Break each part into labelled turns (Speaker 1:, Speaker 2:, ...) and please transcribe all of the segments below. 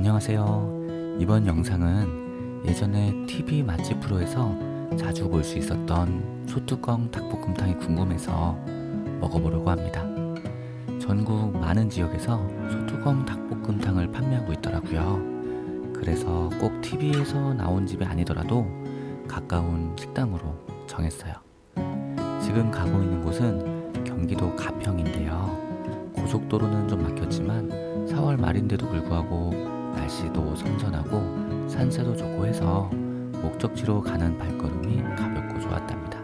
Speaker 1: 안녕하세요. 이번 영상은 예전에 TV 맛집 프로에서 자주 볼 수 있었던 소뚜껑 닭볶음탕이 궁금해서 먹어보려고 합니다. 전국 많은 지역에서 소뚜껑 닭볶음탕을 판매하고 있더라고요. 그래서 꼭 TV에서 나온 집이 아니더라도 가까운 식당으로 정했어요. 지금 가고 있는 곳은 경기도 가평인데요. 고속도로는 좀 막혔지만 4월 말인데도 불구하고 날씨도 선선하고 산세도 좋고 해서 목적지로 가는 발걸음이 가볍고 좋았답니다.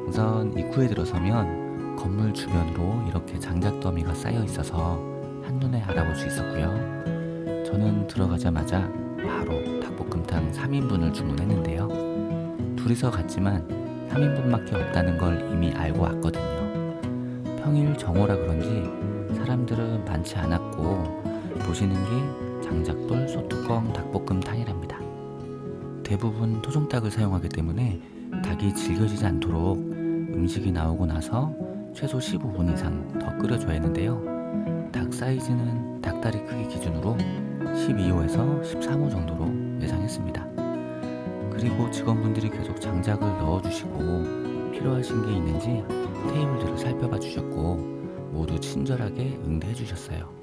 Speaker 1: 우선 입구에 들어서면 건물 주변으로 이렇게 장작 더미가 쌓여 있어서 한눈에 알아볼 수 있었고요. 저는 들어가자마자 바로 닭볶음탕 3인분을 주문했는데요. 둘이서 갔지만 3인분밖에 없다는 걸 이미 알고 왔거든요. 평일 정오라 그런지 사람들은 많지 않았고 보시는 게 장작불 소뚜껑 닭볶음탕이랍니다. 대부분 토종닭을 사용하기 때문에 닭이 질겨지지 않도록 음식이 나오고 나서 최소 15분 이상 더 끓여줘야 했는데요. 닭 사이즈는 닭다리 크기 기준으로 12호에서 13호 정도로 예상했습니다. 그리고 직원분들이 계속 장작을 넣어주시고 필요하신 게 있는지 테이블들을 살펴봐 주셨고 모두 친절하게 응대해 주셨어요.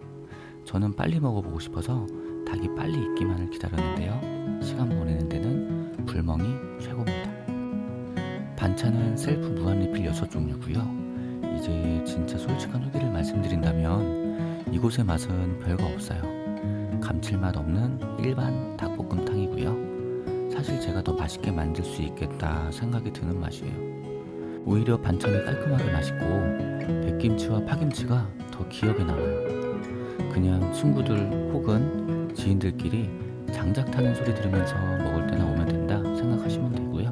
Speaker 1: 저는 빨리 먹어보고 싶어서 닭이 빨리 익기만을 기다렸는데요. 시간 보내는 데는 불멍이 최고입니다. 반찬은 셀프 무한리필 6종류고요. 이제 진짜 솔직한 후기를 말씀드린다면 이곳의 맛은 별거 없어요. 감칠맛 없는 일반 닭볶음탕이고요. 사실 제가 더 맛있게 만들 수 있겠다 생각이 드는 맛이에요. 오히려 반찬이 깔끔하게 맛있고 백김치와 파김치가 더 기억에 남아요. 그냥 친구들 혹은 지인들끼리 장작 타는 소리 들으면서 먹을 때나 오면 된다 생각하시면 되고요.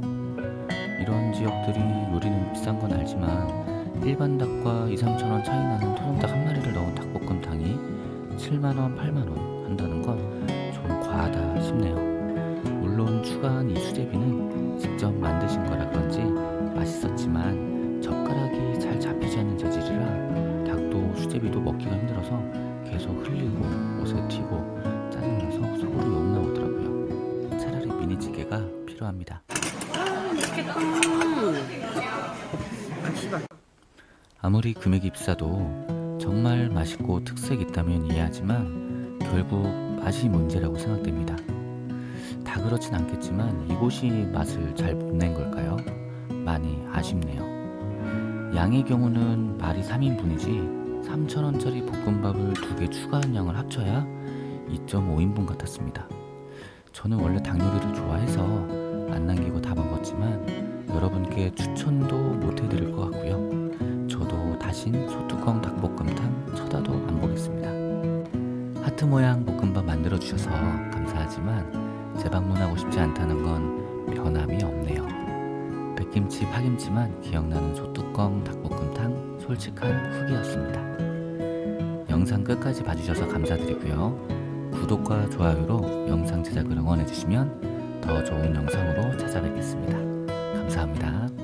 Speaker 1: 이런 지역들이 요리는 비싼 건 알지만 일반 닭과 2-3천원 차이 나는 토종닭 한 마리를 넣은 닭볶음탕이 7만원, 8만원 한다는 건 좀 과하다 싶네요. 물론 추가한 이 수제비는 직접 만드신 거라 그런지 맛있었지만 젓가락이 잘 잡히지 않는 재질이라 닭도 수제비도 먹기가 힘들어서 계속 흘리고 옷에 튀고 짜증나서 속으로 욕 나오더라고요. 차라리 미니찌개가 필요합니다. 아무리 금액이 비싸도 정말 맛있고 특색 있다면 이해하지만 결국 맛이 문제라고 생각됩니다. 다 그렇진 않겠지만 이곳이 맛을 잘 못 낸 걸까요? 많이 아쉽네요. 양의 경우는 말이 3인분이지 3,000원짜리 볶음밥을 2개 추가한 양을 합쳐야 2.5인분 같았습니다. 저는 원래 닭 요리를 좋아해서 안 남기고 다 먹었지만 여러분께 추천도 못 해드릴 것 같고요. 저도 다신 소뚜껑 닭볶음탕 쳐다도 안 보겠습니다. 하트 모양 볶음밥 만들어주셔서 감사하지만 재방문하고 싶지 않다는 건 변함이 없네요. 백김치, 파김치만 기억나는 소뚜껑 닭볶음탕 솔직한 후기였습니다. 영상 끝까지 봐주셔서 감사드리고요. 구독과 좋아요로 영상 제작을 응원해주시면 더 좋은 영상으로 찾아뵙겠습니다. 감사합니다.